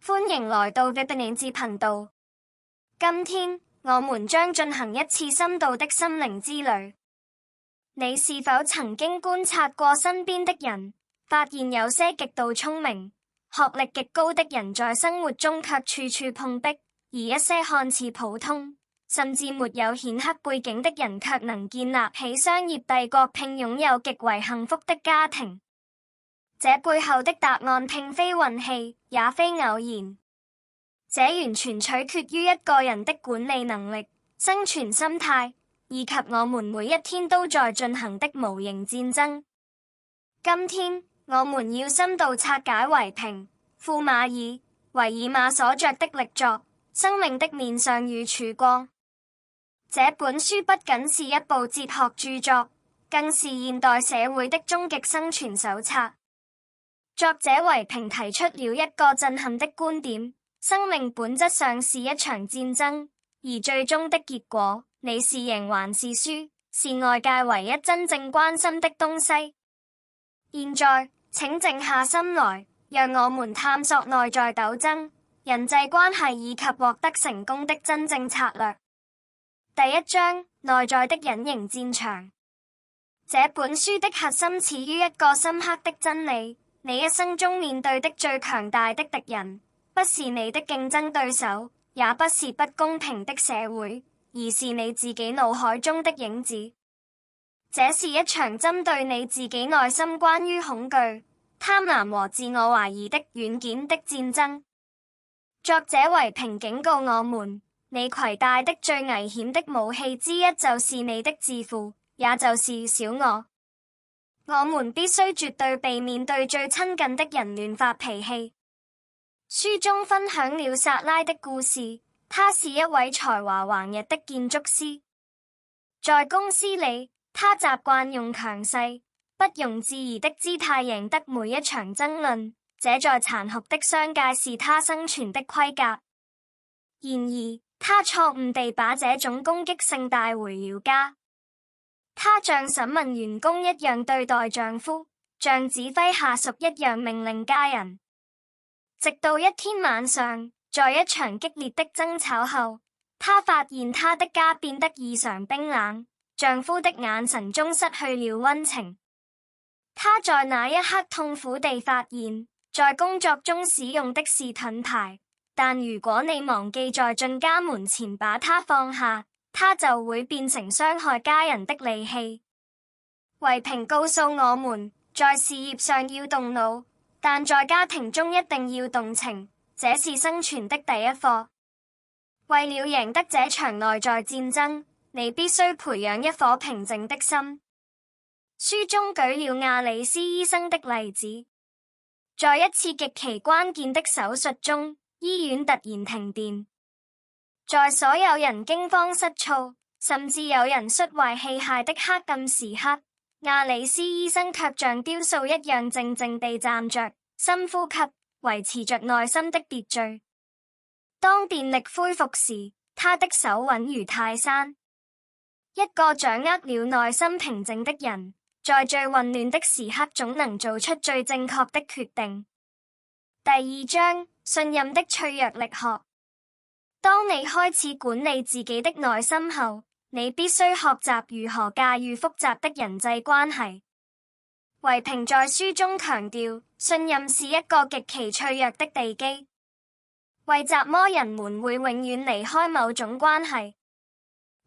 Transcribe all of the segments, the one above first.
歡迎來到 Vibonese 頻道。今天我們將進行一次深度的心靈之旅。你是否曾經觀察過身邊的人，發現有些極度聰明、學歷極高的人在生活中卻處處碰壁，而一些看似普通，甚至沒有顯赫背景的人卻能建立起商業帝國並擁有極為幸福的家庭？這背後的答案並非運氣，也非偶然，這完全取決於一個人的管理能力、生存心態，以及我們每一天都在進行的無形戰爭。今天我們要深度拆解維平、庫馬爾、維爾馬所著的力作《生命的面相與曙光》。這本書不僅是一部哲學著作，更是現代社會的終極生存手冊。作者維平提出了一個震撼的觀點：生命本質上是一場戰爭，而最終的結果，你是贏還是輸，是外界唯一真正關心的東西。現在，請靜下心來，讓我們探索內在鬥爭、人際關係以及獲得成功的真正策略。第一章：內在的隱形戰場。這本書的核心始於一個深刻的真理。你一生中面對的最強大的敵人，不是你的競爭對手，也不是不公平的社會，而是你自己腦海中的影子。這是一場針對你自己內心關於恐懼、貪婪和自我懷疑的軟件的戰爭。作者維平警告我們，你攜帶的最危險的武器之一就是你的自負，也就是小我。我們必須絕對避免對最親近的人亂發脾氣。書中分享了薩拉的故事，他是一位才華橫溢的建築師。在公司裡，他習慣用強勢、不容置疑的姿態贏得每一場爭論，這在殘酷的商界是他生存的盔甲。然而，他錯誤地把這種攻擊性帶回了家。她像審問員工一樣對待丈夫，像指揮下屬一樣命令家人。直到一天晚上，在一場激烈的爭吵後，她發現她的家變得異常冰冷，丈夫的眼神中失去了溫情。她在那一刻痛苦地發現，在工作中使用的是盾牌，但如果你忘記在進家門前把它放下，他就會變成傷害家人的利器。維平告訴我們，在事業上要動腦，但在家庭中一定要動情，這是生存的第一課。為了贏得這場內在戰爭，你必須培養一顆平靜的心。書中舉了亞里斯醫生的例子，在一次極其關鍵的手術中，醫院突然停電。在所有人驚慌失措，甚至有人摔壞器械的黑暗時刻，亞里斯醫生卻像雕塑一樣靜靜地站着，深呼吸，維持着內心的秩序。當電力恢復時，他的手穩如泰山。一個掌握了內心平靜的人，在最混亂的時刻總能做出最正確的決定。第二章：信任的脆弱力學。當你開始管理自己的內心後，你必須學習如何駕馭複雜的人際關係。維平在書中強調，信任是一個極其脆弱的地基。為什麼人們會永遠離開某種關係？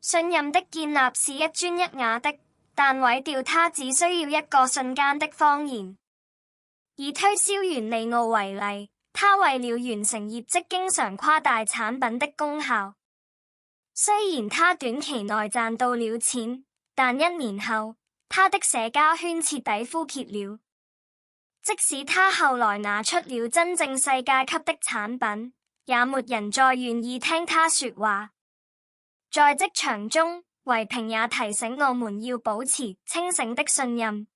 信任的建立是一磚一瓦的，但毀掉它只需要一個瞬間的謊言。以推銷員利奧為例，他為了完成業績，經常誇大產品的功效。雖然他短期內賺到了錢，但一年後，他的社交圈徹底枯竭了。即使他後來拿出了真正世界級的產品，也沒人再願意聽他說話。在職場中，維平也提醒我們要保持清醒的信任。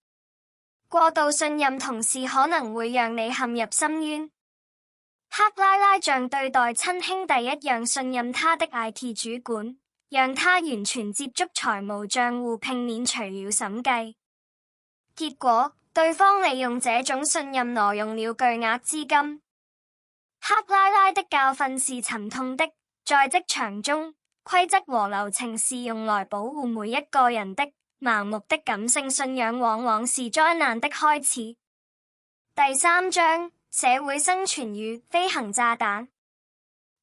過度信任同事可能會讓你陷入深淵。克拉拉像對待親兄弟一樣信任他的 IT 主管，讓他完全接觸財務賬戶並免除了審計。結果，對方利用這種信任挪用了巨額資金。克拉拉的教訓是沉痛的，在職場中，規則和流程是用來保護每一個人的，盲目的感性信仰往往是災難的開始。第3章，社會生存與飛行炸彈。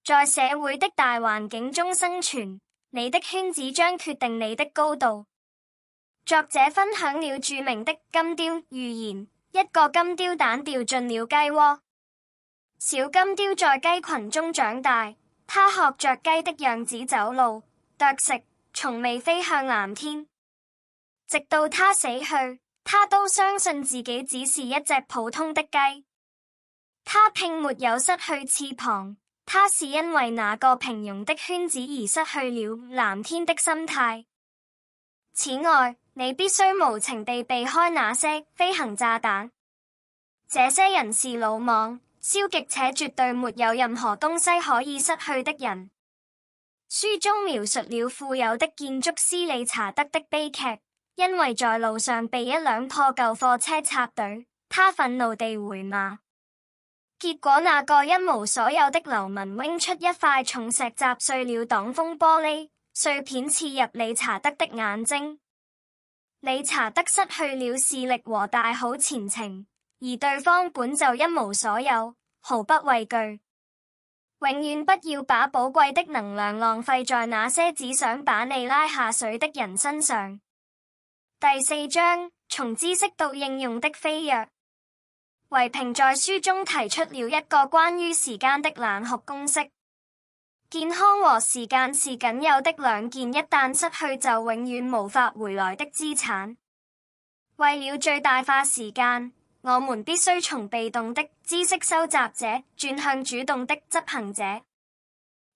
在社會的大環境中生存，你的圈子將決定你的高度。作者分享了著名的金雕寓言，一個金雕蛋掉進了雞窩。小金雕在雞群中長大，它學着雞的樣子走路、啄食，從未飛向藍天。直到它死去，它都相信自己只是一隻普通的雞。它並沒有失去翅膀。他是因為那個平庸的圈子而失去了藍天的心態。此外，你必須無情地避開那些飛行炸彈。這些人是魯莽、消極且絕對沒有任何東西可以失去的人。書中描述了富有的建築師理查德的悲劇，因為在路上被一輛破舊貨車插隊，他憤怒地回罵。結果那個一無所有的流民扔出一塊重石砸碎了擋風玻璃，碎片刺入理查德的眼睛。理查德失去了視力和大好前程，而對方本就一無所有，毫不畏懼。永遠不要把寶貴的能量浪費在那些只想把你拉下水的人身上。第4章，從知識到應用的飛躍。維平在書中提出了一個關於時間的冷酷公式：健康和時間是僅有的兩件一旦失去就永遠無法回來的資產。為了最大化時間，我們必須從被動的知識收集者轉向主動的執行者。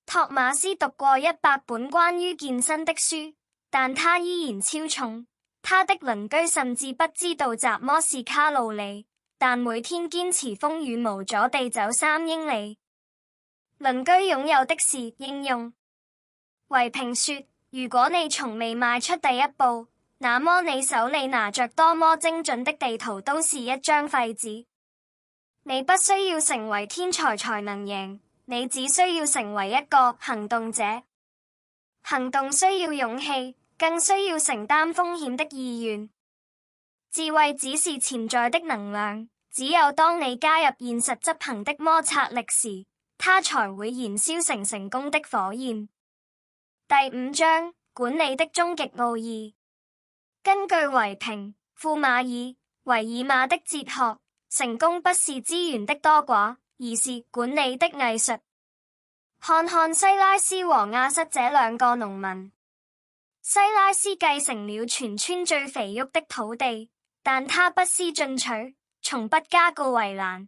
托馬斯讀過100本關於健身的書，但他依然超重。他的鄰居甚至不知道什麼是卡路里，但每天堅持風雨無阻地走3英里。鄰居擁有的是應用。維平說，如果你從未邁出第一步，那麼你手裏拿着多麼精準的地圖都是一張廢紙。你不需要成為天才才能贏，你只需要成為一個行動者。行動需要勇氣，更需要承擔風險的意願。智慧只是潛在的能量。只有當你加入現實執行的摩擦力時，它才會燃燒成成功的火焰。第5章，管理的終極奧義。根據維平、庫馬爾、維爾馬的哲學，成功不是資源的多寡，而是管理的藝術。看看西拉斯和亞瑟這兩個農民。西拉斯繼承了全村最肥沃的土地，但他不思進取，從不加固圍欄。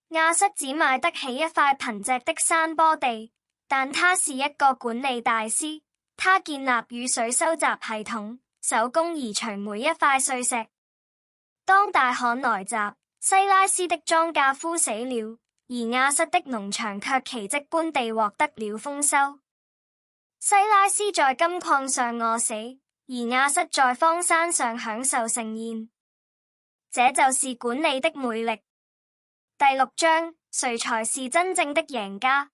亞瑟只買得起一塊貧瘠的山坡地，但他是一個管理大師。他建立雨水收集系統，手工移除每一塊碎石。當大旱來襲，西拉斯的莊稼枯死了，而亞瑟的農場卻奇蹟般地獲得了豐收。西拉斯在金礦上餓死，而亞瑟在荒山上享受盛宴。這就是管理的魅力。第6章，誰才是真正的贏家？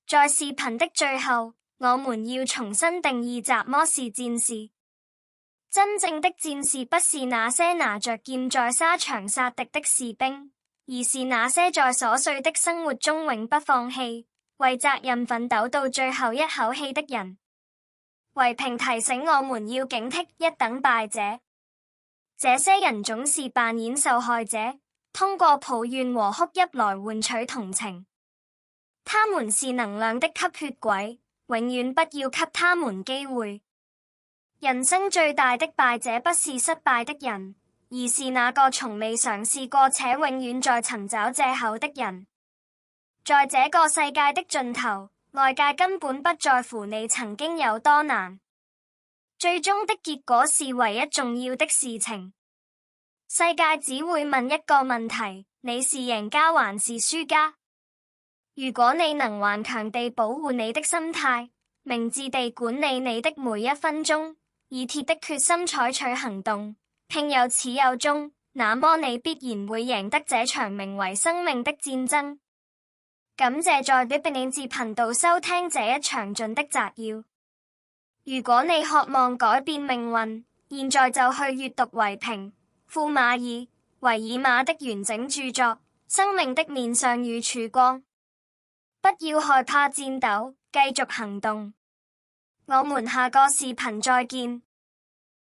在視頻的最後，我們要重新定義什麼是戰士。真正的戰士不是那些拿着劍在沙場殺敵的士兵，而是那些在瑣碎的生活中永不放棄，為責任奮鬥到最後一口氣的人。維平提醒我們要警惕一等敗者。這些人總是扮演受害者，通過抱怨和哭泣來換取同情。他們是能量的吸血鬼，永遠不要給他們機會。人生最大的敗者不是失敗的人，而是那個從未嘗試過且永遠在尋找藉口的人。在這個世界的盡頭，外界根本不在乎你曾經有多難。最終的結果是唯一重要的事情。世界只會問一個問題：你是贏家還是輸家？如果你能頑強地保護你的心態，明智地管理你的每一分鐘，以鐵的決心採取行動，拼有始有終，那麼你必然會贏得這場名為生命的戰爭。感謝在 Bibining 頻道收聽這一詳盡的摘要。如果你渴望改變命運，現在就去閱讀維平、庫馬爾、維爾馬的完整著作《生命的面相與曙光》。不要害怕戰鬥，繼續行動。我們下個視頻再見。